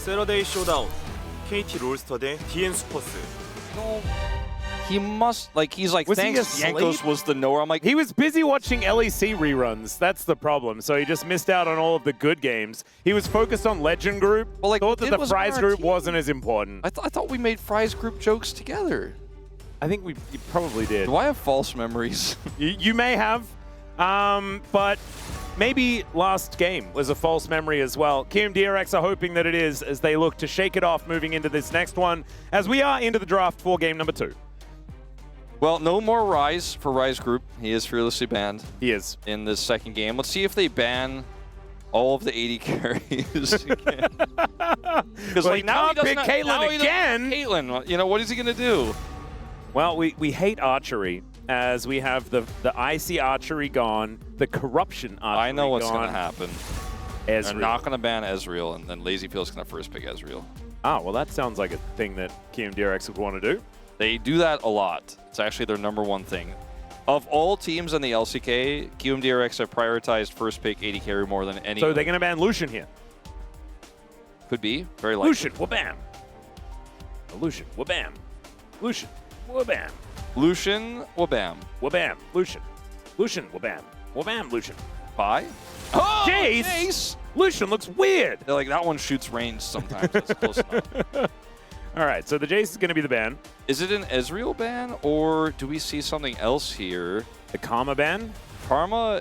세러데이 쇼다운 KT 롤스터 대 DN 슈퍼스. No. He must, like, he's like, Was he thanks, asleep? Yankos was the knower. I'm like, He was busy watching LEC reruns. That's the problem. So he just missed out on all of the good games. He was focused on Legend Group. Well, like, thought that it the was Fries on our Group team. wasn't as important. I thought we made Fries group jokes together. I think you probably did. Do I have false memories? You may have, but maybe last game was a false memory as well. KRX are hoping that it is as they look to shake it off moving into this next one as we are into the draft for game number 2. Well, no more Rise for Rise Group. He is fearlessly banned. He is. In this second game. Let's see if they ban all of the 80 carries again. Because Well, he can't pick Caitlyn again. Caitlyn, you know, what is he going to do? Well, we hate archery as we have the icy archery gone, the corruption archery I know what's gone. going to happen. Ezreal. They're not going to ban Ezreal, and then LazyFeel's going to first pick Ezreal. Ah, well, that sounds like a thing that KMDRX would want to do. They do that a lot. It's actually their #1 thing. Of all teams in the LCK, QMDRX have prioritized first pick 80 carry more than any. So they're going to ban Lucian here. Could be. Very likely. Lucian, wha-bam. Lucian, wha-bam. Lucian, wha-bam. Lucian, wabam. Wha-bam. Lucian. Lucian, wha-bam. Wha-bam, Lucian. Bye. Oh, Jace! Jace! Lucian looks weird. They're like, that one shoots range sometimes. That's close enough. All right, so the Jace is going to be the ban. Is it an Ezreal ban, or do we see something else here? The Karma ban? Karma.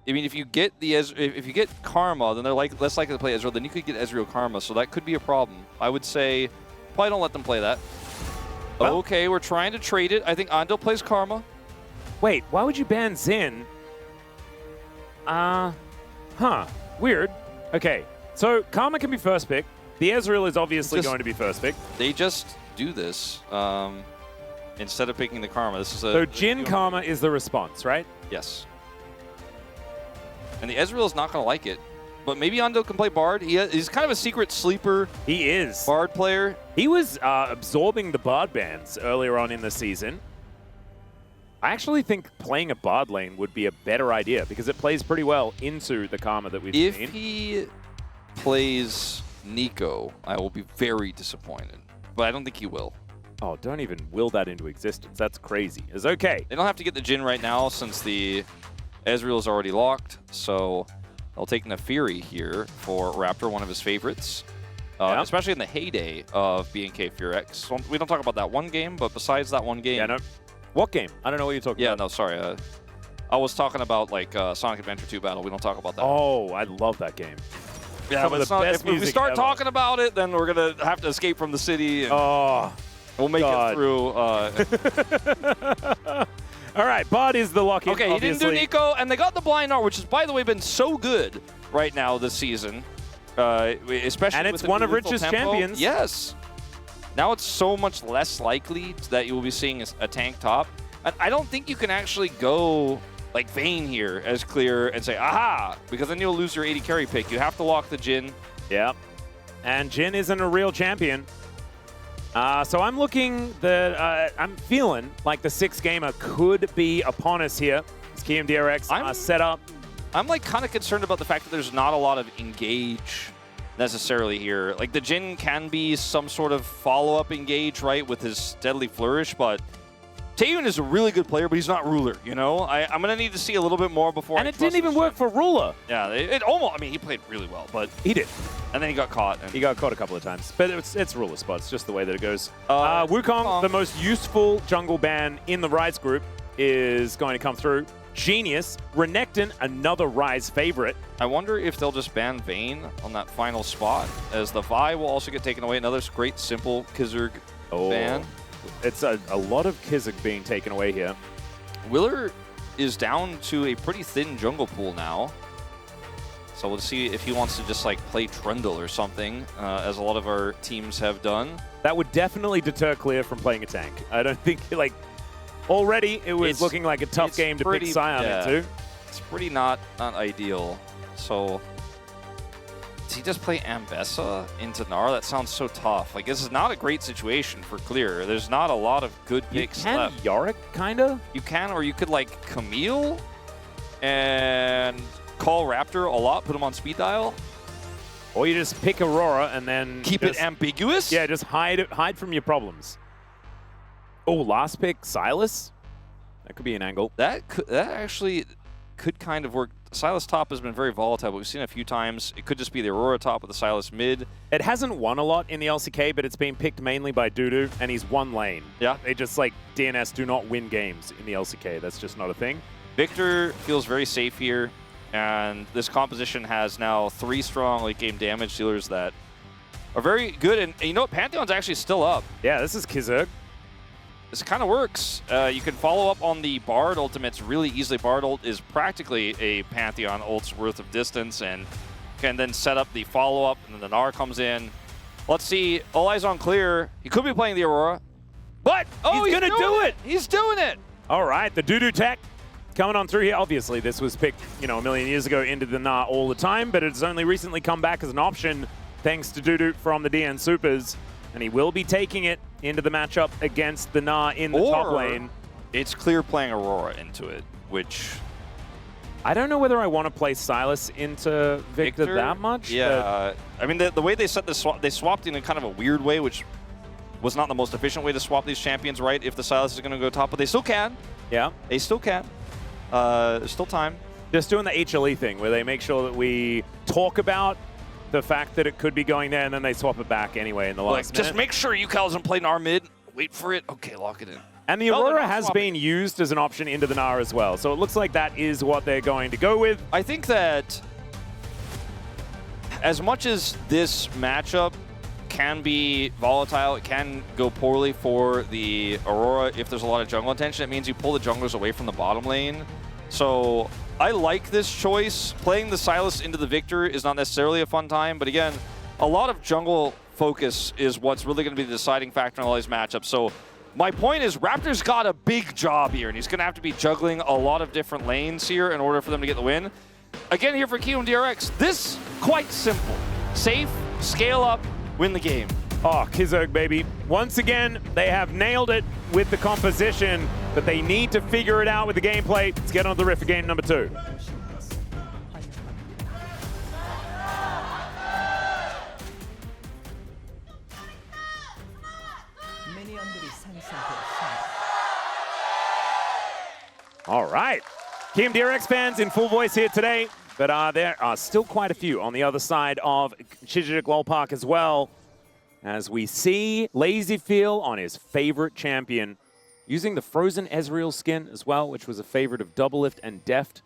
I mean, if you get if you get Karma, then they're less likely to play Ezreal. Then you could get Ezreal Karma, so that could be a problem. I would say, probably don't let them play that. Well, okay, we're trying to trade it. I think Ando plays Karma. Wait, why would you ban Xin? Weird. Okay, so Karma can be first pick. The Ezreal is obviously going to be first pick. They just do this instead of picking the Karma. This is a so Jhin Karma is the response, right? Yes. And the Ezreal is not going to like it. But maybe Ando can play Bard. He's kind of a secret sleeper. He is. Bard player. He was absorbing the Bard bans earlier on in the season. I actually think playing a Bard lane would be a better idea because it plays pretty well into the Karma that we've seen. If he plays Nico, I will be very disappointed. But I don't think he will. Oh, don't even will that into existence. That's crazy. It's okay. They don't have to get the Jhin right now since the Ezreal is already locked. So they'll take Nefiri here for Raptor, one of his favorites. Especially in the heyday of BNK KRX. So we don't talk about that one game, but besides that one game... Yeah, no. What game? I don't know what you're talking about. Yeah, no, sorry. I was talking about like Sonic Adventure 2 Battle. We don't talk about that. Oh, I love that game. Yeah, Some but of the best if we music start ever. talking about it, then we're going to have to escape from the city. And we'll make it through. All right, Bard is the lock-in, Okay, obviously. he didn't do Nico, and they got the Blind Art, which has, by the way, been so good right now this season. Especially And it's with the one new of lethal Rich's tempo. champions. Yes. Now it's so much less likely that you will be seeing a tank top. And I don't think you can actually go like Vayne here as clear and say, aha, because then you'll lose your 80 carry pick. You have to lock the Jhin. Yep. And Jhin isn't a real champion. So I'm looking that I'm feeling like the 6th gamer could be upon us here. It's KMDRX set up. I'm like kind of concerned about the fact that there's not a lot of engage necessarily here. Like the Jhin can be some sort of follow-up engage, right, with his Deadly Flourish, but Taeyun is a really good player, but he's not Ruler, you know? I'm going to need to see a little bit more before And it didn't even work for Ruler. Yeah, it almost, I mean, he played really well, but... He did. And then he got caught. He got caught a couple of times. But it's Ruler spot. It's just the way that it goes. Wukong, the most useful jungle ban in the Rise group, is going to come through. Genius. Renekton, another Rise favorite. I wonder if they'll just ban Vayne on that final spot, as the Vi will also get taken away. Another great, simple Kizurg ban. It's a lot of Kizurg being taken away here. Willer is down to a pretty thin jungle pool now. So we'll see if he wants to just like play Trundle or something, as a lot of our teams have done. That would definitely deter Clear from playing a tank. I don't think, like, already it was looking like a tough game to pick Sion into. It's pretty not ideal. So does he just play Ambessa into Gnar? That sounds so tough. Like, this is not a great situation for Clear. There's not a lot of good picks left. You can Yorick, kind of? You can, or you could, like, Camille and call Raptor a lot, put him on speed dial. Or you just pick Aurora and then Keep it ambiguous? Yeah, just hide from your problems. Oh, last pick, Silas? That could be an angle. That actually could kind of work. Silas top has been very volatile, but we've seen it a few times. It could just be the Aurora top with the Silas mid. It hasn't won a lot in the LCK, but it's been picked mainly by Dudu, and he's one lane. Yeah. They just, like, DNS do not win games in the LCK. That's just not a thing. Victor feels very safe here, and this composition has now 3 strong late game damage dealers that are very good. And you know what? Pantheon's actually still up. Yeah, this is Kizerg. This kind of works. You can follow up on the Bard ultimates really easily. Bard ult is practically a Pantheon ult's worth of distance, and can then set up the follow-up, and then the Gnar comes in. Let's see. All eyes on clear. He could be playing the Aurora. But, oh, he's going to do it! He's doing it! All right, the Dudu tech coming on through here. Obviously, this was picked, you know, a million years ago into the Gnar all the time, but it's only recently come back as an option thanks to Dudu from the DN Supers. And he will be taking it into the matchup against the Gnar in the top lane. It's clear playing Aurora into it, which... I don't know whether I want to play Silas into Victor that much. Yeah, I mean, the way they set this swap, they swapped in a kind of a weird way, which was not the most efficient way to swap these champions, right? If the Silas is going to go top, but they still can. Yeah. They still can. There's still time. Just doing the HLE thing where they make sure that we talk about the fact that it could be going there, and then they swap it back anyway in the last minute. Just make sure you doesn't play Gnar mid. Wait for it. Okay, lock it in. And the Aurora has been used as an option into the Gnar as well, so it looks like that is what they're going to go with. I think that as much as this matchup can be volatile, it can go poorly for the Aurora if there's a lot of jungle attention. It means you pull the junglers away from the bottom lane. So I like this choice. Playing the Silas into the Victor is not necessarily a fun time, but again, a lot of jungle focus is what's really going to be the deciding factor in all these matchups. So my point is Raptor's got a big job here, and he's going to have to be juggling a lot of different lanes here in order for them to get the win. Again, here for KRX, this quite simple. Safe, scale up, win the game. Oh, Kizerg, baby. Once again, they have nailed it with the composition, but they need to figure it out with the gameplay. Let's get on to the riff for game number 2. All right. KRX fans in full voice here today, but there are still quite a few on the other side of Chichik Lol Park as well. As we see Lazy Feel on his favorite champion, using the Frozen Ezreal skin as well, which was a favorite of Doublelift and Deft,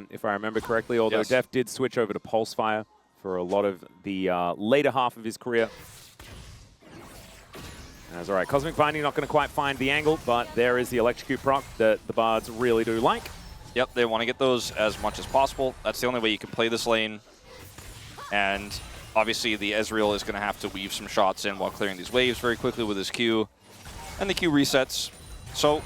if I remember correctly, although yes. Deft did switch over to Pulsefire for a lot of the later half of his career. That's all right. Cosmic Binding not going to quite find the angle, but there is the Electrocute proc that the Bards really do like. Yep, they want to get those as much as possible. That's the only way you can play this lane. And obviously, the Ezreal is going to have to weave some shots in while clearing these waves very quickly with his Q. And the Q resets. So,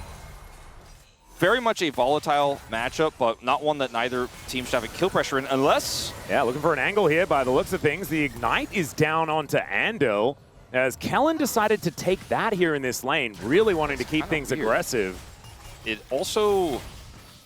very much a volatile matchup, but not one that neither team should have a kill pressure in, unless... Yeah, looking for an angle here by the looks of things. The Ignite is down onto Andil, as Kellen decided to take that here in this lane, really wanting to keep things aggressive. It also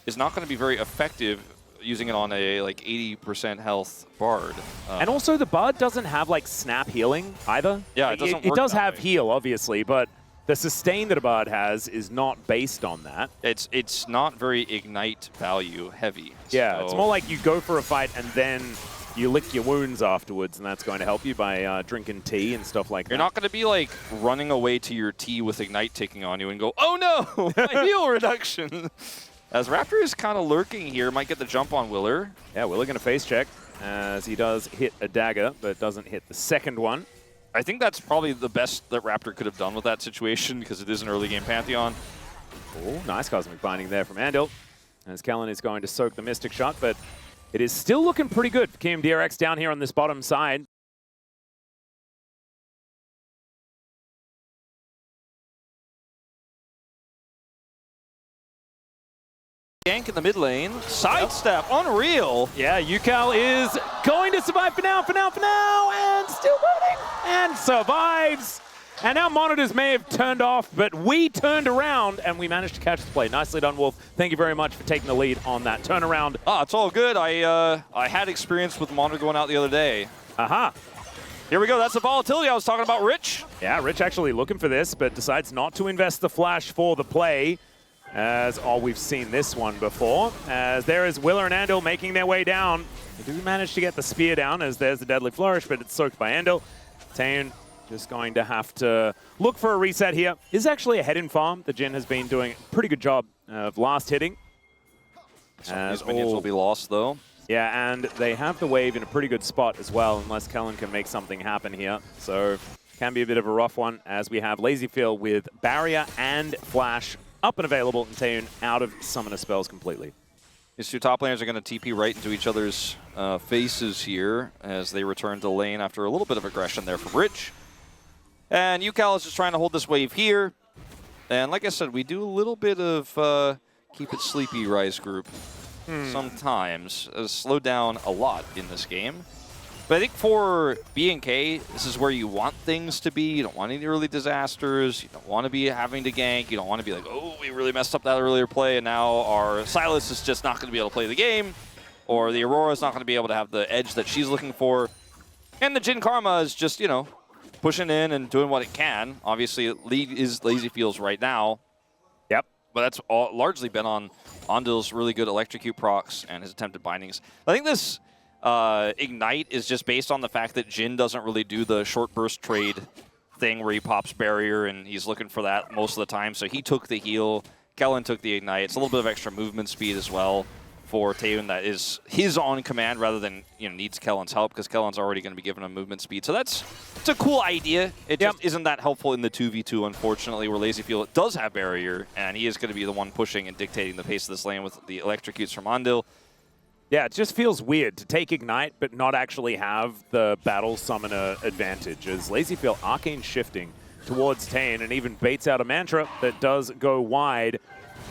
is not going to be very effective using it on a like 80% health Bard. And also the Bard doesn't have like snap healing either. Yeah, it doesn't It work does that have way. heal, obviously, but the sustain that a Bard has is not based on that. It's not very Ignite value heavy. Yeah, so it's more like you go for a fight and then you lick your wounds afterwards, and that's going to help you by drinking tea and stuff like that. You're not going to be like running away to your tea with Ignite ticking on you and go, oh no, my heal reduction. As Raptor is kind of lurking here, might get the jump on Willer. Yeah, Willer going to face check as he does hit a dagger, but doesn't hit the second one. I think that's probably the best that Raptor could have done with that situation because it is an early game Pantheon. Oh, nice Cosmic Binding there from Andil. As Kellen is going to soak the Mystic Shot, but it is still looking pretty good for KRX down here on this bottom side. Gank in the mid lane. Sidestep, unreal. Yeah, Yukal is going to survive for now, and still moving, and survives. And our monitors may have turned off, but we turned around, and we managed to catch the play. Nicely done, Wolf. Thank you very much for taking the lead on that turnaround. Ah, it's all good. I had experience with the monitor going out the other day. Aha. Here we go. That's the volatility I was talking about, Rich. Yeah, Rich actually looking for this, but decides not to invest the flash for the play. As, we've seen this one before. As there is Willer and Andal making their way down. They do manage to get the spear down, as there's the Deadly Flourish, but it's soaked by Andal. Taeun just going to have to look for a reset here. This is actually a head-in farm. The Jin has been doing a pretty good job of last hitting. Some of these minions will be lost, though. Yeah, and they have the wave in a pretty good spot as well, unless Kellen can make something happen here. So, can be a bit of a rough one, as we have Lazyfield with Barrier and Flash up and available, and Taeun out of Summoner spells completely. These two top laners are going to TP right into each other's faces here, as they return to lane after a little bit of aggression there from Rich. And UCal is just trying to hold this wave here. And like I said, we do a little bit of keep it sleepy Rise group. Sometimes slowed down a lot in this game. But I think for B&K, this is where you want things to be. You don't want any early disasters. You don't want to be having to gank. You don't want to be like, oh, we really messed up that earlier play, and now our Sylas is just not going to be able to play the game, or the Aurora is not going to be able to have the edge that she's looking for. And the Jin Karma is just, you know, pushing in and doing what it can. Obviously, lead is Lazyfields right now. Yep. But that's all largely been on Ondil's really good electrocute procs and his attempted bindings. I think this Ignite is just based on the fact that Jin doesn't really do the short burst trade thing where he pops barrier and he's looking for that most of the time. So he took the heal. Kellen took the Ignite. It's a little bit of extra movement speed as well for Taeun that is his on command rather than, you know, needs Kellen's help, because Kellen's already going to be giving him movement speed. So it's a cool idea. It just isn't that helpful in the 2v2, unfortunately, where Lazyfield does have barrier, and he is going to be the one pushing and dictating the pace of this lane with the electrocutes from Ondil. Yeah, it just feels weird to take Ignite but not actually have the Battle Summoner advantage, as Lazyfield Arcane shifting towards Taeun and even baits out a Mantra that does go wide.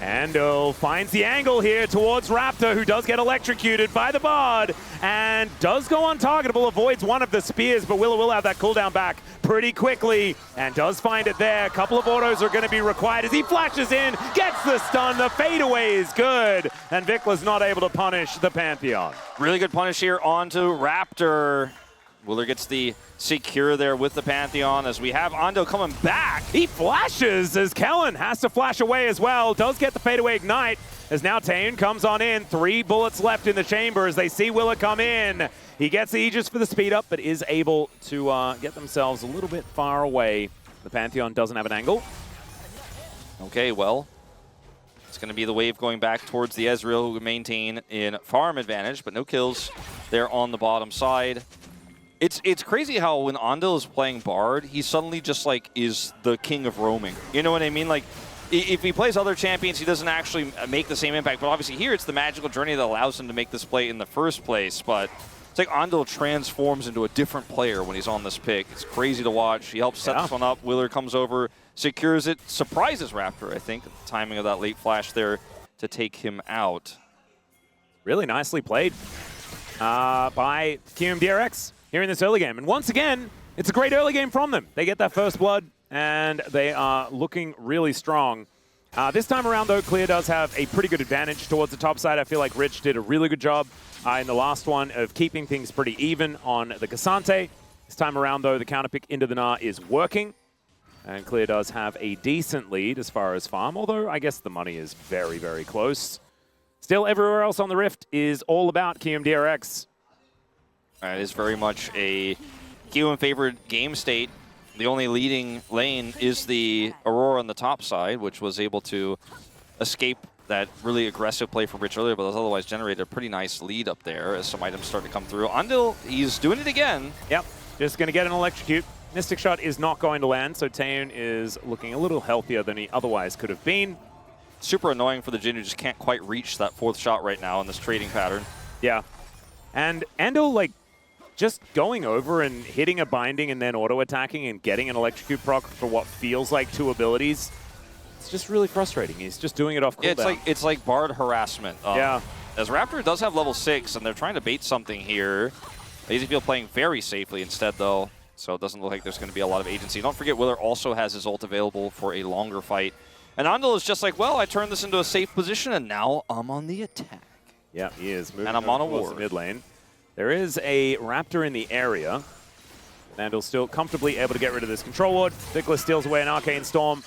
Andal finds the angle here towards Raptor, who does get electrocuted by the Bard and does go untargetable, avoids one of the spears, but Willa will have that cooldown back pretty quickly and does find it there. A couple of autos are going to be required as he flashes in, gets the stun, the fadeaway is good, and Vikla's not able to punish the Pantheon. Really good punish here onto Raptor. Willer gets the secure there with the Pantheon as we have Ondo coming back. He flashes as Kellen has to flash away as well. Does get the fadeaway ignite as now Taeun comes on in. 3 bullets left in the chamber as they see Willer come in. He gets the Aegis for the speed up, but is able to get themselves a little bit far away. The Pantheon doesn't have an angle. Okay, well, it's going to be the wave going back towards the Ezreal, who maintain in farm advantage, but no kills there on the bottom side. It's crazy how when Ondil is playing Bard, he suddenly just like is the king of roaming. You know what I mean? Like, if he plays other champions, he doesn't actually make the same impact. But obviously here, it's the magical journey that allows him to make this play in the first place. But it's like Ondil transforms into a different player when he's on this pick. It's crazy to watch. He helps set this one up. Willer comes over, secures it, surprises Raptor, I think, at the timing of that late flash there to take him out. Really nicely played by KRX here in this early game. And once again, it's a great early game from them. They get that first blood, and they are looking really strong. This time around, though, Clear does have a pretty good advantage towards the top side. I feel like Rich did a really good job in the last one of keeping things pretty even on the Cassante. This time around, though, the counterpick into the Gnar is working. And Clear does have a decent lead as far as farm, although I guess the money is very, very close. Still, everywhere else on the Rift is all about KRX. It is very much a KM-favored game state. The only leading lane is the Aurora on the top side, which was able to escape that really aggressive play from Rich earlier, but has otherwise generated a pretty nice lead up there as some items start to come through. Ondil, he's doing it again. Yep, just going to get an electrocute. Mystic Shot is not going to land, so Taeun is looking a little healthier than he otherwise could have been. Super annoying for the Jin, who just can't quite reach that 4th shot right now in this trading pattern. Yeah. And Andal, like, just going over and hitting a binding and then auto-attacking and getting an electrocute proc for what feels like 2 abilities, it's just really frustrating. He's just doing it off cooldown. Yeah, it's like Bard harassment. Yeah. As Raptor does have level 6, and they're trying to bait something here. Lazyfield playing very safely instead, though, so it doesn't look like there's going to be a lot of agency. Don't forget, Willer also has his ult available for a longer fight. And Ondil is just like, well, I turned this into a safe position, and now I'm on the attack. Yeah, he is moving and I'm on a towards ward. the mid lane. There is a Raptor in the area. Vandal still comfortably able to get rid of this control ward. Vikla steals away an Arcane Storm.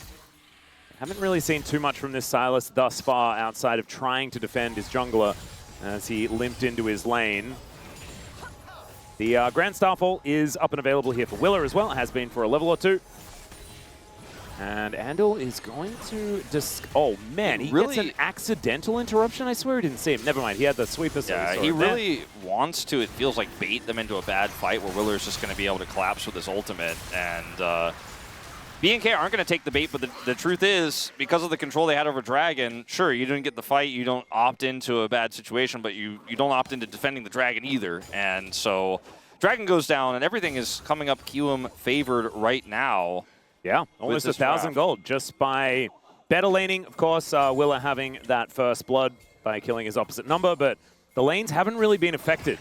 Haven't really seen too much from this Sylas thus far outside of trying to defend his jungler as he limped into his lane. The Grand Starfall is up and available here for Willer as well. It has been for a level or two. And Andal is going to oh man, he really gets an accidental interruption. I swear he didn't see him. Never mind, he had the sweeper. So yeah, he really wants to, it feels like, bait them into a bad fight where Willer's just going to be able to collapse with his ultimate. And B&K aren't going to take the bait, but the truth is, because of the control they had over Dragon, sure, you didn't get the fight, you don't opt into a bad situation, but you don't opt into defending the Dragon either. And so Dragon goes down, and everything is coming up QM favored right now. Yeah, almost 1,000 gold just by better laning. Of course, Willer having that first blood by killing his opposite number, but the lanes haven't really been affected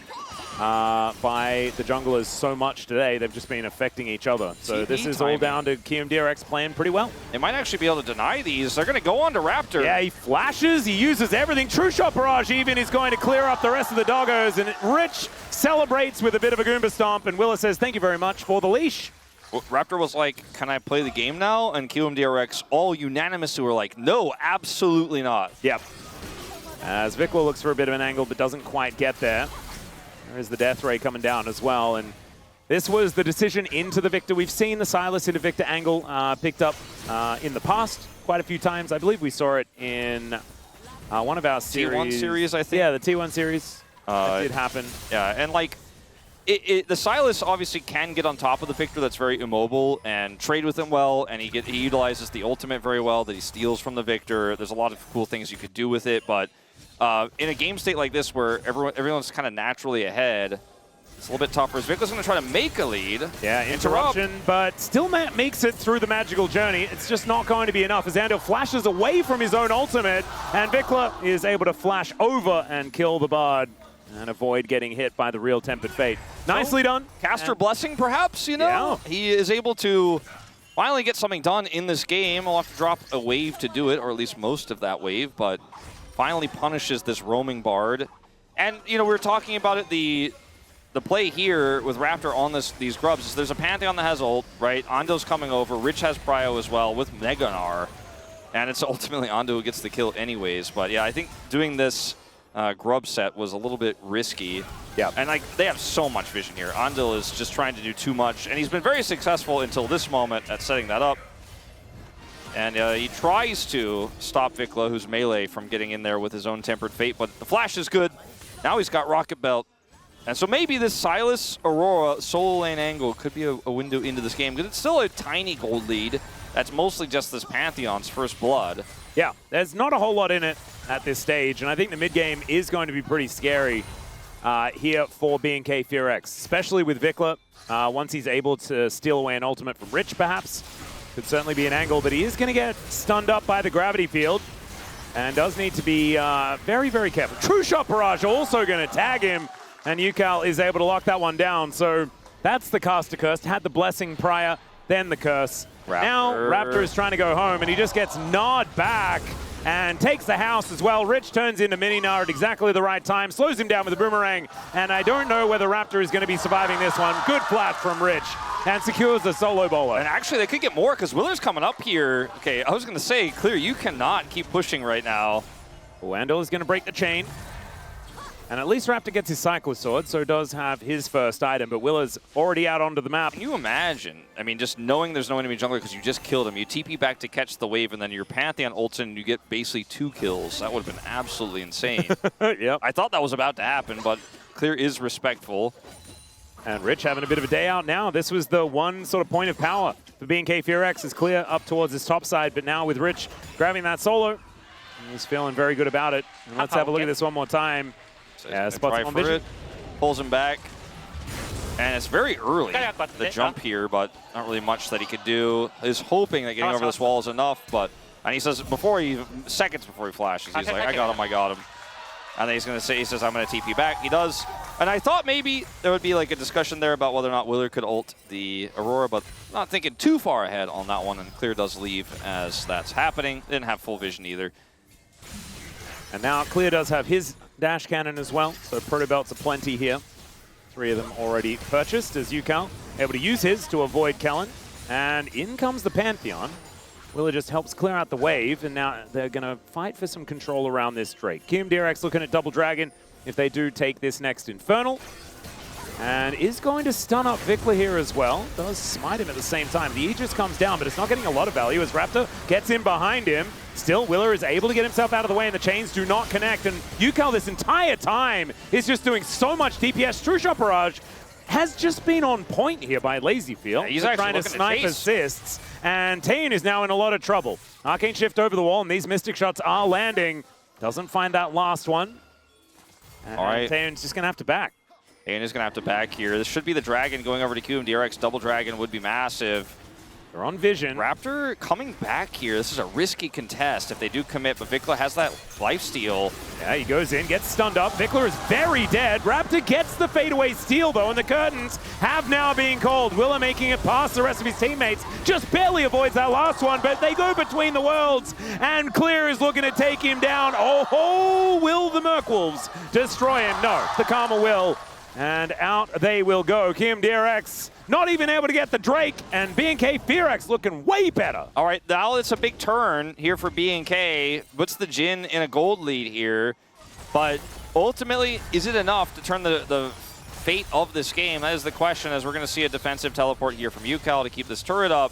by the junglers so much today. They've just been affecting each other. So this is all down to KRX playing pretty well. They might actually be able to deny these. They're going to go on to Raptor. Yeah, he flashes, he uses everything. True Shot Barrage even is going to clear up the rest of the doggos, and Rich celebrates with a bit of a Goomba Stomp, and Willer says, thank you very much for the leash. Raptor was like, can I play the game now? And KRX all unanimously were like, no, absolutely not. Yep. As Vikla looks for a bit of an angle but doesn't quite get there. There is the Death Ray coming down as well. And this was the decision into the Victor. We've seen the Sylas into Victor angle picked up in the past quite a few times. I believe we saw it in one of our series. T1 series, I think. Yeah, the T1 series. That did happen. Yeah, and like, the Sylas obviously can get on top of the Victor that's very immobile and trade with him well, and he utilizes the ultimate very well that he steals from the Victor. There's a lot of cool things you could do with it, but in a game state like this where everyone's kind of naturally ahead, it's a little bit tougher. Viktor's going to try to make a lead. Yeah, interruption, but still makes it through the magical journey. It's just not going to be enough as Andal flashes away from his own ultimate, and Vikla is able to flash over and kill the Bard and avoid getting hit by the real Tempered Fate. Nicely done. Caster Blessing, perhaps, you know? Yeah. He is able to finally get something done in this game. He'll have to drop a wave to do it, or at least most of that wave, but finally punishes this roaming Bard. And, you know, we were talking about it, the play here with Raptor on these grubs is there's a Pantheon that has ult, right? Ando's coming over. Rich has Prio as well with Meganar. And it's ultimately Ando who gets the kill anyways. But, yeah, I think doing this grub set was a little bit risky. Yeah. And like they have so much vision here. Andil is just trying to do too much, and he's been very successful until this moment at setting that up. And he tries to stop Vikla, who's melee, from getting in there with his own Tempered Fate, but the flash is good. Now he's got Rocket Belt. And so maybe this Sylas Aurora solo lane angle could be a window into this game, because it's still a tiny gold lead. That's mostly just this Pantheon's first blood. Yeah, there's not a whole lot in it at this stage, and I think the mid game is going to be pretty scary here for B&K KRX, especially with Vikla. Once he's able to steal away an ultimate from Rich, perhaps, could certainly be an angle, but he is going to get stunned up by the gravity field and does need to be very, very careful. True Shot Barrage also going to tag him, and Yukal is able to lock that one down. So that's the caster curse. Had the blessing prior, then the curse. Raptor. Now Raptor is trying to go home, and he just gets gnawed back and takes the house as well. Rich turns into Mini-Gnar at exactly the right time, slows him down with a boomerang, and I don't know whether Raptor is going to be surviving this one. Good flat from Rich, and secures the solo bowler. And actually, they could get more, because Willer's coming up here. Okay, I was going to say, Clear, you cannot keep pushing right now. Wendell is going to break the chain. And at least Raptor gets his Cycler Sword, so does have his first item, but Willer's already out onto the map. Can you imagine? I mean, just knowing there's no enemy jungler because you just killed him. You TP back to catch the wave, and then your Pantheon ults and you get basically 2 kills. That would have been absolutely insane. Yep. I thought that was about to happen, but Clear is respectful. And Rich having a bit of a day out now. This was the one sort of point of power for B&K KRX is Clear up towards his top side, but now with Rich grabbing that solo, he's feeling very good about it. And let's have a look at this one more time. So Yeah, spots on vision. it, pulls him back, and it's very early, the jump here, but not really much that he could do. He's hoping that getting over this wall is enough, but, and he says seconds before he flashes, he's like, I got him. And then he's going to say, he says, I'm going to TP back. He does. And I thought maybe there would be like a discussion there about whether or not Willer could ult the Aurora, but not thinking too far ahead on that one, and Clear does leave as that's happening. Didn't have full vision either. And now Clear does have his dash cannon as well, so proto belts are plenty here. 3 of them already purchased as UCal able to use his to avoid Kellen. And in comes the Pantheon. Willer just helps clear out the wave, and now they're going to fight for some control around this Drake. KRX looking at Double Dragon if they do take this next Infernal. And is going to stun up Vikla here as well. Does smite him at the same time. The Aegis comes down, but it's not getting a lot of value as Raptor gets in behind him. Still, Willer is able to get himself out of the way, and the chains do not connect. And UCal this entire time is just doing so much DPS. True Shot Barrage has just been on point here by Lazyfield. Yeah, he's actually trying to snipe assists, and Taeun is now in a lot of trouble. Arcane Shift over the wall, and these Mystic Shots are landing. Doesn't find that last one. And all right. Taeun's just going to have to back. Taeun is going to have to back here. This should be the Dragon going over to KRX. Double Dragon would be massive. They're on vision. Raptor coming back here. This is a risky contest if they do commit, but Vikla has that lifesteal. Yeah, he goes in, gets stunned up. Vikla is very dead. Raptor gets the fadeaway steal, though, and the curtains have now been called. Willer making it past the rest of his teammates. Just barely avoids that last one, but they go between the worlds, and Clear is looking to take him down. Oh, will the Merkwolves destroy him? No, the Karma will. And out they will go. KRX not even able to get the Drake, and KRX looking way better. All right, now it's a big turn here for BNK. Puts the Jin in a gold lead here. But ultimately, is it enough to turn the fate of this game? That is the question, as we're going to see a defensive teleport here from UCal to keep this turret up.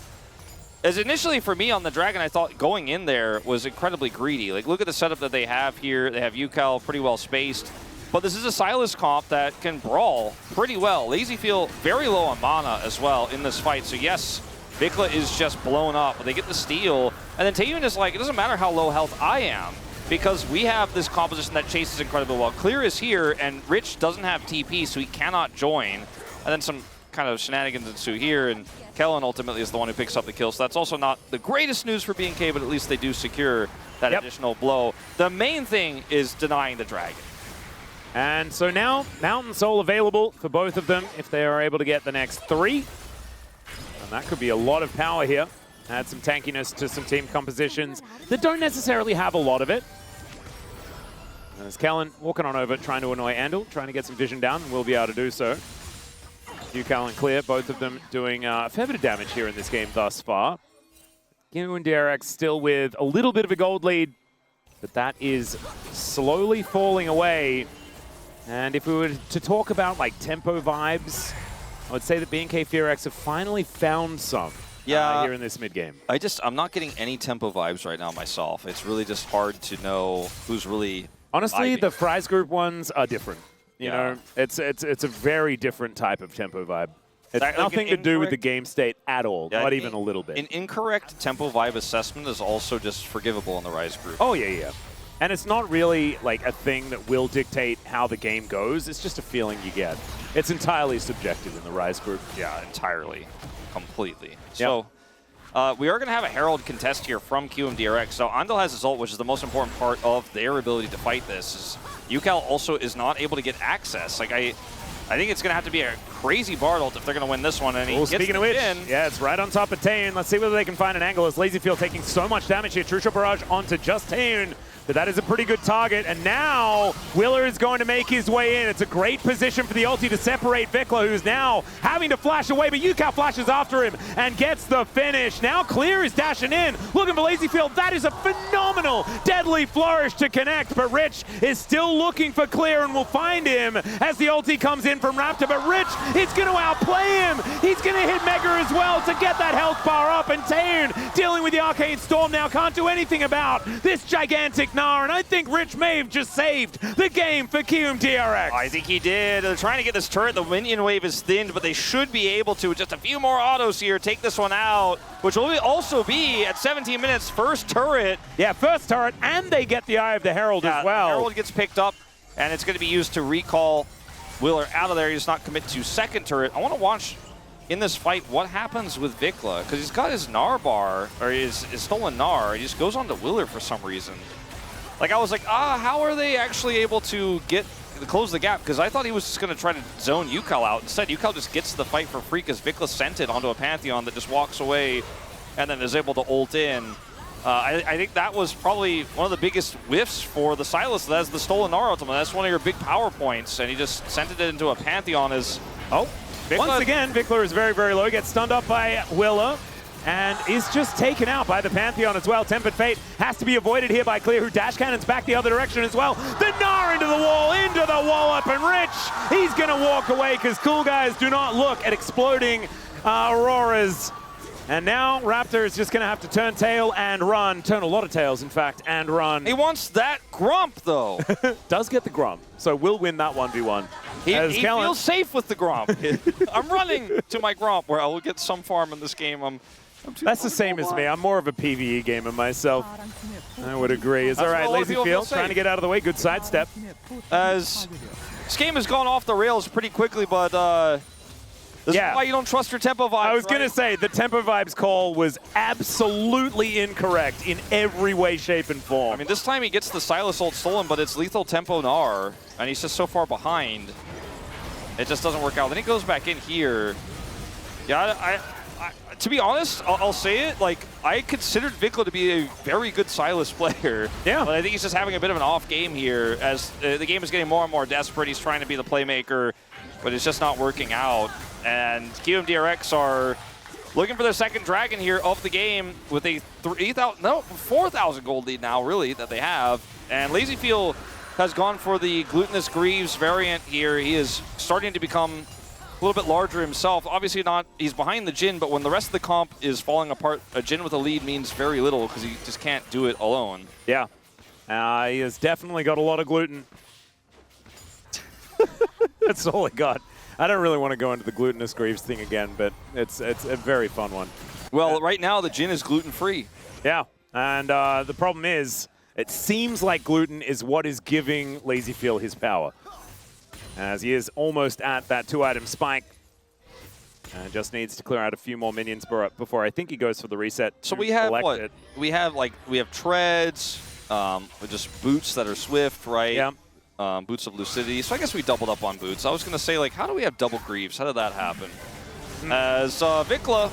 As initially for me on the Dragon, I thought going in there was incredibly greedy. Like, look at the setup that they have here. They have UCal pretty well spaced. But this is a Sylas comp that can brawl pretty well. Lazyfield very low on mana as well in this fight. So yes, Vikla is just blown up. They get the steal. And then Taeun is like, it doesn't matter how low health I am, because we have this composition that chases incredibly well. Clear is here, and Rich doesn't have TP, so he cannot join. And then some kind of shenanigans ensue here, and Kellen ultimately is the one who picks up the kill. So that's also not the greatest news for BNK, but at least they do secure that additional blow. The main thing is denying the Dragon. And so now, Mountain Soul available for both of them if they are able to get the next 3. And that could be a lot of power here. Add some tankiness to some team compositions that don't necessarily have a lot of it. And there's Kellen walking on over, trying to annoy Andal, trying to get some vision down, and will be able to do so. UCal and Clear, both of them doing a fair bit of damage here in this game thus far. KRX still with a little bit of a gold lead, but that is slowly falling away. And if we were to talk about like tempo vibes, I would say that KRX have finally found some here in this mid game. I'm not getting any tempo vibes right now myself. It's really just hard to know who's really honestly vibing. The Fries group ones are different. You know, it's a very different type of tempo vibe. It's like nothing to do with the game state at all, not even a little bit. An incorrect tempo vibe assessment is also just forgivable in the Rise group. Oh yeah. And it's not really like a thing that will dictate how the game goes. It's just a feeling you get. It's entirely subjective in the Rise group. Yeah, entirely. Completely. So we are going to have a Herald contest here from KRX. So Andal has his ult, which is the most important part of their ability to fight this. Is UCal also is not able to get access. Like I think it's going to have to be a crazy Bard ult if they're going to win this one. And speaking of which, it's right on top of Taeun. Let's see whether they can find an angle as Lazyfield taking so much damage here. True Shot Barrage onto just Taeun. But that is a pretty good target, and now Willer is going to make his way in. It's a great position for the ulti to separate Vikla, who's now having to flash away, but UCal flashes after him and gets the finish. Now Clear is dashing in, looking for Lazyfield. That is a phenomenal deadly flourish to connect, but Rich is still looking for Clear and will find him as the ulti comes in from Raptor, but Rich is going to outplay him. He's going to hit Mega as well to get that health bar up, and Taeun dealing with the Arcane Storm now can't do anything about this gigantic and I think Rich may have just saved the game for KRX. I think he did. They're trying to get this turret. The minion wave is thinned, but they should be able to, with just a few more autos here, take this one out, which will also be, at 17 minutes, first turret. Yeah, first turret, and they get the Eye of the Herald as well. The Herald gets picked up, and it's going to be used to recall Willer out of there. He does not commit to second turret. I want to watch in this fight what happens with Vikla, because he's got his Gnar bar, or his stolen Gnar. He just goes on to Willer for some reason. Like, I was like, how are they actually able to close the gap? Because I thought he was just going to try to zone UCal out. Instead, UCal just gets the fight for free because Vikla sent it onto a Pantheon that just walks away and then is able to ult in. I think that was probably one of the biggest whiffs for the Sylas. That's the stolen Nara ultimate. That's one of your big power points, and he just sent it into a Pantheon as... Oh, once again, Vikler is very, very low. Gets stunned up by Willa, and is just taken out by the Pantheon as well. Tempered Fate has to be avoided here by Clear, who dash cannons back the other direction as well. The Gnar into the wall up, and Rich, he's going to walk away because cool guys do not look at exploding Auroras. And now Raptor is just going to have to turn tail and run. Turn a lot of tails, in fact, and run. He wants that Grump, though. Does get the Grump, so will win that 1v1. He feels safe with the Grump. I'm running to my Grump, where I will get some farm in this game. That's the same as me. I'm more of a PvE gamer myself. I would agree. It's all right, Lazy Field trying to get out of the way. Good sidestep. As this game has gone off the rails pretty quickly, but this is why you don't trust your tempo vibes. I was going to say, the tempo vibes call was absolutely incorrect in every way, shape, and form. I mean, this time he gets the Sylas ult stolen, but it's lethal tempo Gnar, and he's just so far behind. It just doesn't work out. Then he goes back in here. Yeah, to be honest, I'll say it, like, I considered Vikla to be a very good Sylas player. Yeah. But I think he's just having a bit of an off game here as the game is getting more and more desperate. He's trying to be the playmaker, but it's just not working out. And KRX are looking for their second dragon here of the game with a 4,000 gold lead now, really, that they have. And LazyField has gone for the Glutinous Greaves variant here. He is starting to become a little bit larger himself. Obviously not, he's behind the Jhin, but when the rest of the comp is falling apart, a Jhin with a lead means very little because he just can't do it alone. Yeah. He has definitely got a lot of gluten. That's all I got. I don't really want to go into the Glutinous Greaves thing again, but it's a very fun one. Well, right now the Jhin is gluten-free. Yeah, and the problem is, it seems like gluten is what is giving LazyField his power, as he is almost at that 2-item spike. And just needs to clear out a few more minions before I think he goes for the reset. So we have what? We have treads, with just boots that are swift, right? Yeah. Boots of Lucidity. So I guess we doubled up on boots. I was going to say, like, how do we have double Greaves? How did that happen? As Vikla,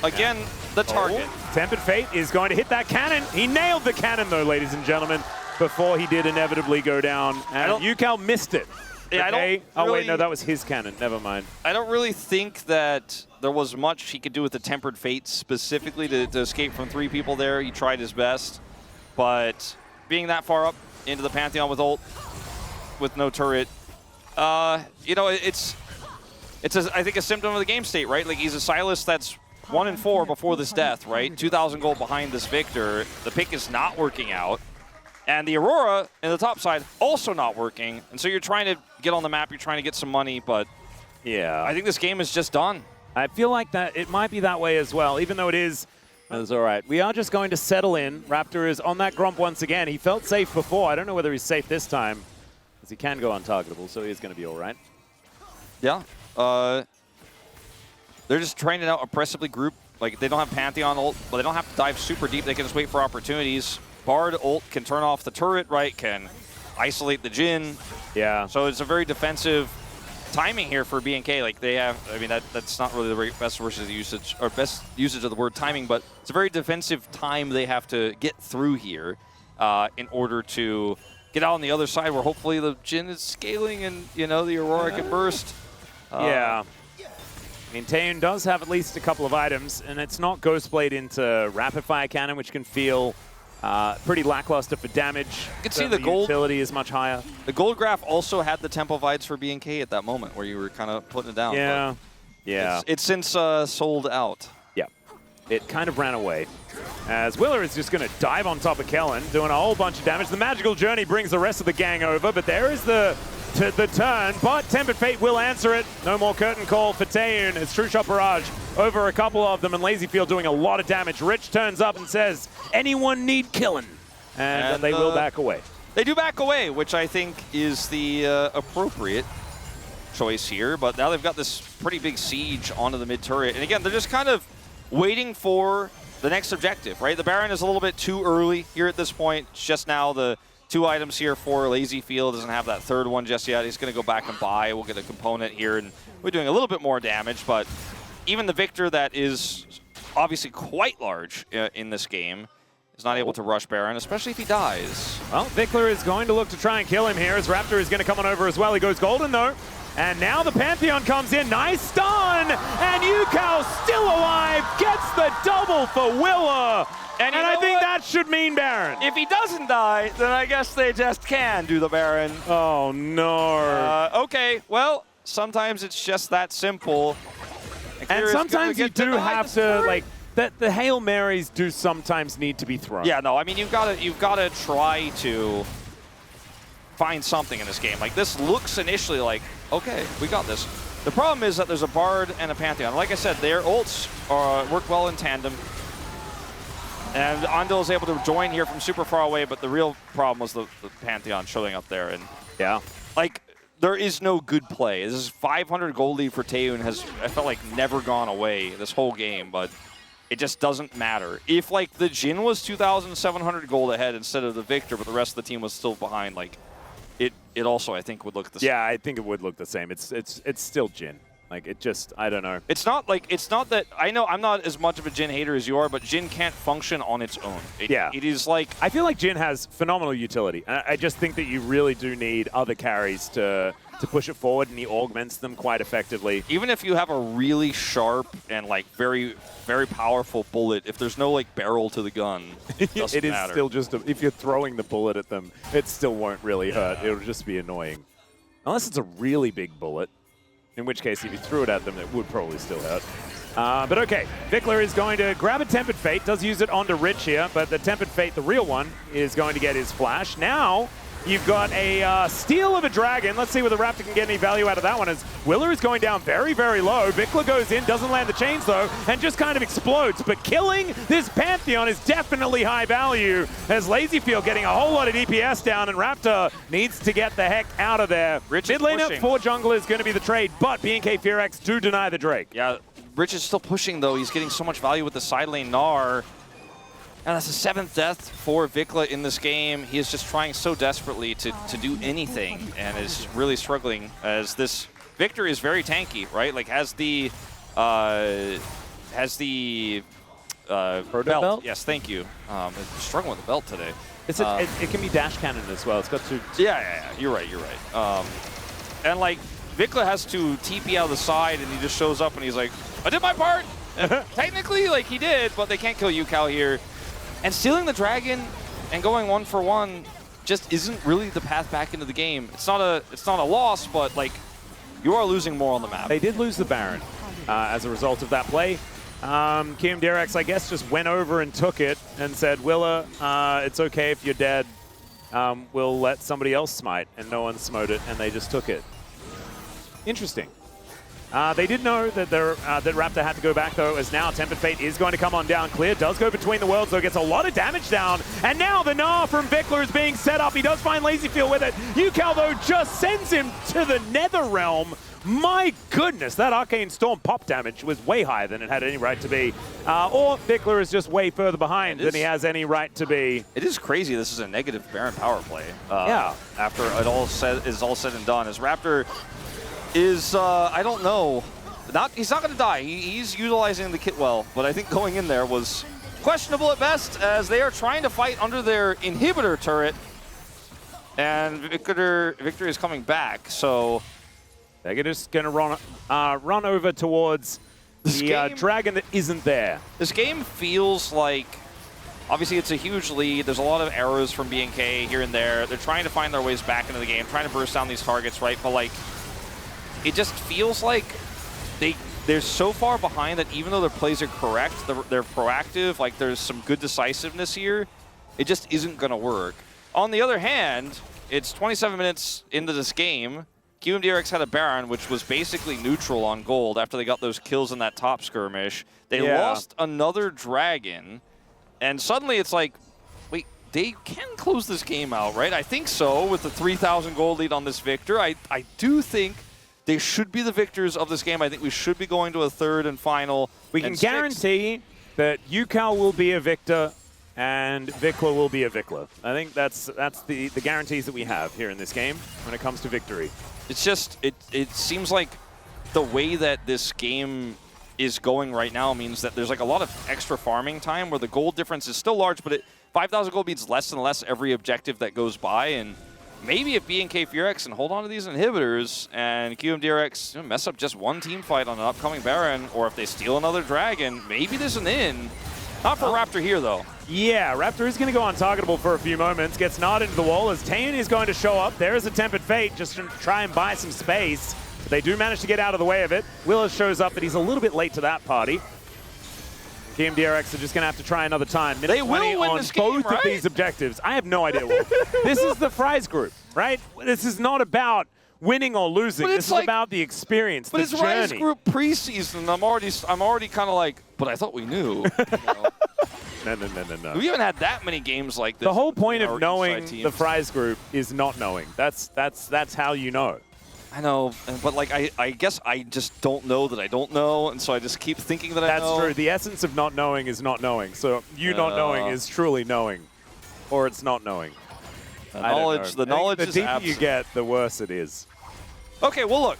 again, the target. Tempered Fate is going to hit that cannon. He nailed the cannon, though, ladies and gentlemen, before he did inevitably go down. And Yukal missed it. Yeah, okay. Oh, wait, no, that was his cannon. Never mind. I don't really think that there was much he could do with the Tempered Fate specifically to escape from 3 people there. He tried his best. But being that far up into the Pantheon with ult, with no turret, you know, it's I think a symptom of the game state, right? Like, he's a Sylas that's 1-4 before this death, right? 2,000 gold behind this Victor. The pick is not working out. And the Aurora in the top side also not working. And so you're trying to get on the map, you're trying to get some money, but yeah, I think this game is just done. I feel like that it might be that way as well, even though it is. That's all right. We are just going to settle in. Raptor is on that Grump once again. He felt safe before. I don't know whether he's safe this time, as he can go untargetable, so he is going to be all right. Yeah. They're just training out oppressively group. Like, they don't have Pantheon ult, but they don't have to dive super deep. They can just wait for opportunities. Bard ult can turn off the turret, right? Can isolate the Jhin. Yeah. So it's a very defensive timing here for BNK. Like, they have, I mean, that's not really the best usage of the word timing, but it's a very defensive time they have to get through here in order to get out on the other side where hopefully the Jhin is scaling and, you know, the Aurora can burst. Yeah. I mean, Taeyoon does have at least a couple of items, and it's not Ghostblade into Rapid Fire Cannon, which can feel pretty lackluster for damage. You can see the gold utility is much higher. The gold graph also had the tempo vibes for BNK at that moment where you were kind of putting it down. Yeah. Yeah. It's since sold out. Yeah. It kind of ran away. As Willer is just going to dive on top of Kellen, doing a whole bunch of damage. The Magical Journey brings the rest of the gang over, but there is the turn, but Tempered Fate will answer it. No more curtain call for Taeyoon. It's True Shot Barrage over a couple of them, and LazyField doing a lot of damage. Rich turns up and says, anyone need killing? And they will back away. They do back away, which I think is the appropriate choice here, but now they've got this pretty big siege onto the mid turret. And again, they're just kind of waiting for the next objective, right? The Baron is a little bit too early here at this point. It's just now the 2 items here for LazyField. Doesn't have that third one just yet. He's going to go back and buy. We'll get a component here, and we're doing a little bit more damage, but even the Victor that is obviously quite large in this game is not able to rush Baron, especially if he dies. Well, Vikler is going to look to try and kill him here as Raptor is going to come on over as well. He goes golden though. And now the Pantheon comes in. Nice stun! And Yukao still alive, gets the double for Willa. And I think that should mean Baron. If he doesn't die, then I guess they just can do the Baron. Oh no. Okay, well, sometimes it's just that simple. And sometimes you do have to, like, the Hail Marys do sometimes need to be thrown. Yeah, no, I mean, you've got to try to find something in this game. Like, this looks initially like, okay, we got this. The problem is that there's a Bard and a Pantheon. Like I said, their ults work well in tandem. And Andil is able to join here from super far away, but the real problem was the Pantheon showing up there. And yeah, like, there is no good play. This is 500 gold lead for Taeyun has, I felt like, never gone away this whole game, but it just doesn't matter. If, like, the Jhin was 2,700 gold ahead instead of the Victor, but the rest of the team was still behind, like, it also, I think, would look the same. Yeah, I think it would look the same. It's still Jhin. Like, it just, I don't know. It's not that, I know I'm not as much of a Jhin hater as you are, but Jhin can't function on its own. Yeah. It is like... I feel like Jhin has phenomenal utility. I just think that you really do need other carries to push it forward, and he augments them quite effectively. Even if you have a really sharp and, like, very, very powerful bullet, if there's no, like, barrel to the gun, it doesn't it is matter. still just, if you're throwing the bullet at them, it still won't really hurt. It'll just be annoying. Unless it's a really big bullet. In which case, if you threw it at them, it would probably still hurt. But okay, Vikler is going to grab a Tempered Fate, does use it onto Rich here, but the Tempered Fate, the real one, is going to get his flash. Now, you've got a steal of a dragon. Let's see whether Raptor can get any value out of that one, as Willer is going down very, very low. Vikler goes in, doesn't land the chains though, and just kind of explodes. But killing this Pantheon is definitely high value, as Lazyfield getting a whole lot of DPS down, and Raptor needs to get the heck out of there. Rich Mid laner for jungle is going to be the trade, but BNK KRX do deny the Drake. Yeah, Rich is still pushing though. He's getting so much value with the side lane Gnar. And that's the 7th death for Vikla in this game. He is just trying so desperately to do anything and is really struggling, as this Victor is very tanky, right? Like, has the belt. Yes, thank you. I'm struggling with the belt today. It can be dash cannon as well. It's got two. Yeah. You're right. And, like, Vikla has to TP out of the side, and he just shows up and he's like, I did my part. Technically, like, he did, but they can't kill Yukao here. And stealing the dragon and going 1-for-1 just isn't really the path back into the game. It's not a loss, but, like, you are losing more on the map. They did lose the Baron as a result of that play. KRX, I guess, just went over and took it and said, Willa, it's okay if you're dead. We'll let somebody else smite. And no one smote it, and they just took it. Interesting. They did know that that Raptor had to go back, though, as now Tempered Fate is going to come on down. Clear does go between the worlds, though, gets a lot of damage down. And now the Gnar from Vikler is being set up. He does find Lazyfield with it. Yukao, though, just sends him to the Nether Realm. My goodness, that Arcane Storm pop damage was way higher than it had any right to be. Or Vikler is just way further behind than he has any right to be. It is crazy this is a negative Baron power play. Yeah. After it is all said and done, as Raptor is, I don't know, he's not going to die. He's utilizing the kit well, but I think going in there was questionable at best, as they are trying to fight under their inhibitor turret, and Victor is coming back, so... They're just going to run over towards the dragon that isn't there. This game feels like, obviously it's a huge lead. There's a lot of errors from BNK here and there. They're trying to find their ways back into the game, trying to burst down these targets, right? But, like, it just feels like they're so far behind that even though their plays are correct, they're proactive, like there's some good decisiveness here, it just isn't going to work. On the other hand, it's 27 minutes into this game. KRX had a Baron, which was basically neutral on gold after they got those kills in that top skirmish. They lost another dragon, and suddenly it's like, wait, they can close this game out, right? I think so, with the 3,000 gold lead on this Victor. I do think they should be the victors of this game. I think we should be going to a third and final. We can guarantee that Yukao will be a victor and Vikla will be a Vikla. I think that's the guarantees that we have here in this game when it comes to victory. It's just, it seems like the way that this game is going right now means that there's like a lot of extra farming time where the gold difference is still large, but 5,000 gold means less and less every objective that goes by, and maybe if BNK KRX can hold on to these inhibitors and QMDRX mess up just one team fight on an upcoming Baron, or if they steal another Dragon, maybe there's an in. Not for Raptor here, though. Yeah, Raptor is going to go untargetable for a few moments, gets gnawed into the wall as Taeyeon is going to show up. There is a Tempered Fate just to try and buy some space. But they do manage to get out of the way of it. Willis shows up, but he's a little bit late to that party. KMDRX are just going to have to try another time. They will win on this game, both of these objectives. I have no idea. This is the Fries group, right? This is not about winning or losing. This is about the experience, the journey. But it's Rise Group preseason. I'm already kind of like, but I thought we knew. You know? No. We haven't had that many games like this. The whole point of knowing the Fries Group is not knowing. That's how you know. I know, but like I guess I just don't know that I don't know, and so I just keep thinking that I know. That's true. The essence of not knowing is not knowing. So you not knowing is truly knowing, or it's not knowing. The knowledge is absent. The deeper you get, the worse it is. Okay, well look,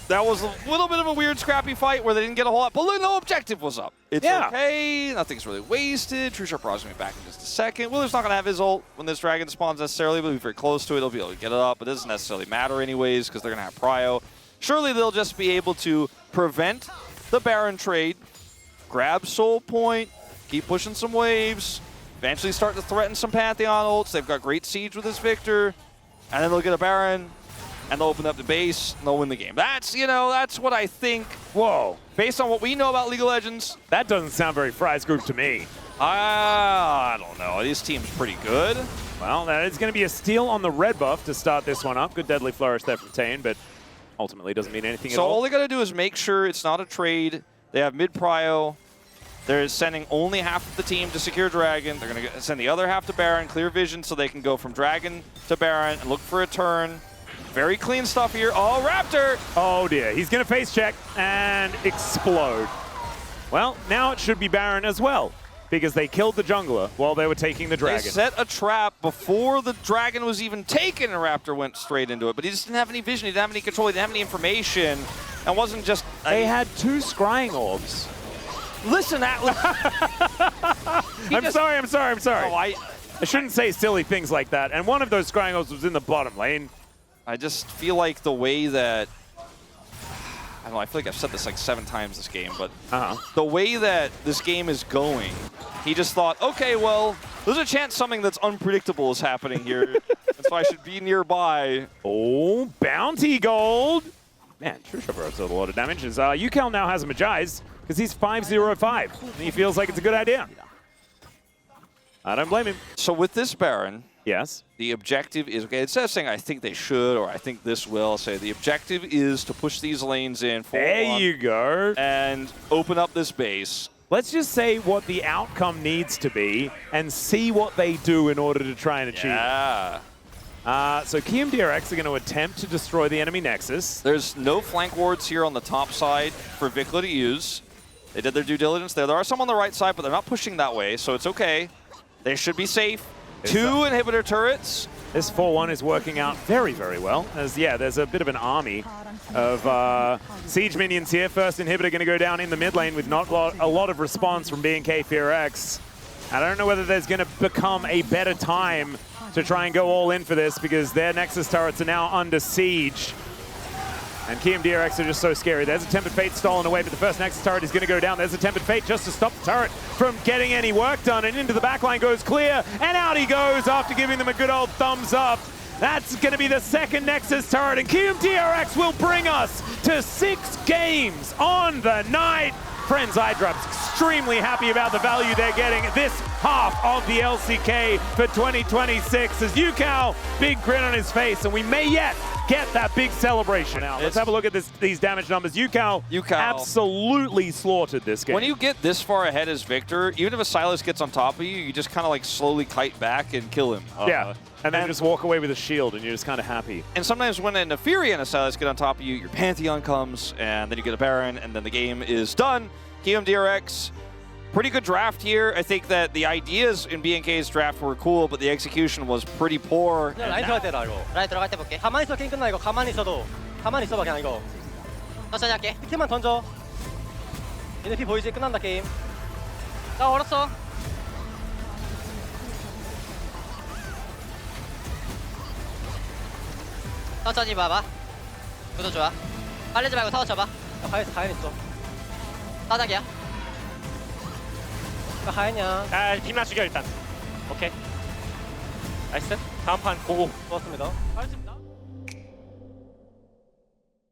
that was a little bit of a weird scrappy fight where they didn't get a whole lot, but look, no objective was up. It's okay, nothing's really wasted. True Sharp Raw's going to be back in just a second. Willer's not going to have his ult when this dragon spawns necessarily, but he'll be very close to it. He'll be able to get it up. It doesn't necessarily matter anyways because they're going to have prio. Surely they'll just be able to prevent the Baron trade, grab Soul Point, keep pushing some waves, eventually start to threaten some Pantheon ults. They've got great siege with this Victor, and then they'll get a Baron, and they'll open up the base, and they'll win the game. That's, that's what I think. Whoa. Based on what we know about League of Legends. That doesn't sound very Fries Group to me. I don't know. This team's pretty good. Well, that is going to be a steal on the red buff to start this one up. Good Deadly Flourish there from Taeyeon, but ultimately doesn't mean anything at all. So all they got to do is make sure it's not a trade. They have mid-prio. They're sending only half of the team to secure Dragon. They're going to send the other half to Baron, clear vision, so they can go from Dragon to Baron and look for a turn. Very clean stuff here. Oh, Raptor! Oh dear, he's going to face check and explode. Well, now it should be Baron as well, because they killed the jungler while they were taking the dragon. They set a trap before the dragon was even taken, and Raptor went straight into it. But he just didn't have any vision, he didn't have any control, he didn't have any information. And wasn't just... They had 2 scrying orbs. Listen, Atlas. I'm sorry. Oh, I shouldn't say silly things like that. And one of those scrying orbs was in the bottom lane. I just feel like the way that, I don't know, I feel like I've said this like 7 times this game, but the way that this game is going, he just thought, okay, well, there's a chance something that's unpredictable is happening here, and so I should be nearby. Oh, bounty gold. Man, True Sharp Raw's done a lot of damage. Yukel now has a Magi's because he's 5-0-5, and he feels like it's a good idea. I don't blame him. So with this Baron, yes, the objective is, okay, instead of saying I think they should or I think this will, I'll say the objective is to push these lanes in for there you go. And open up this base. Let's just say what the outcome needs to be and see what they do in order to try and achieve. Yeah. So KMDRX are going to attempt to destroy the enemy Nexus. There's no flank wards here on the top side for Vikla to use. They did their due diligence there. There are some on the right side, but they're not pushing that way, so it's okay. They should be safe. 2 inhibitor turrets. This 4-1 is working out very, very well. As yeah, there's a bit of an army of siege minions here. First inhibitor going to go down in the mid lane with not a lot of response from BNK KRX. I don't know whether there's going to become a better time to try and go all in for this because their Nexus turrets are now under siege. And KMDRX are just so scary. There's a Tempered Fate stolen away, but the first Nexus turret is going to go down. There's a Tempered Fate just to stop the turret from getting any work done. And into the backline goes Clear, and out he goes after giving them a good old thumbs up. That's going to be the second Nexus turret, and KMDRX will bring us to 6 games on the night. Friends, iDrop's extremely happy about the value they're getting this half of the LCK for 2026 as Yukel, big grin on his face, and we may yet get that big celebration. Now, let's have a look at these damage numbers. Yukel absolutely slaughtered this game. When you get this far ahead as Victor, even if a Sylas gets on top of you, you just kind of like slowly kite back and kill him. Yeah, and then just walk away with a shield and you're just kind of happy. And sometimes when a Fury and a Sylas get on top of you, your Pantheon comes, and then you get a Baron, and then the game is done. KMDRX, pretty good draft here. I think that the ideas in BNK's draft were cool, but the execution was pretty poor. 라인 들어갈 때다 이거. 라인 들어갈 때 볼게. 가만히 있어 게임 끝나 이거. 가만히 있어도. 가만히 있어봐 그냥 이거. 천천히 할게. 피만 던져. 얘네 피 보이지? 끝난다 게임. 나 얼었어. 천천히 봐봐. 구도 좋아. 빨리지 말고 타워 쳐봐. 가연 있어. 따닥이야. 가연이야. 아, 빔나 죽여 일단. 오케이. 나이스. 다음 판 고고. 좋았습니다. 잘했습니다.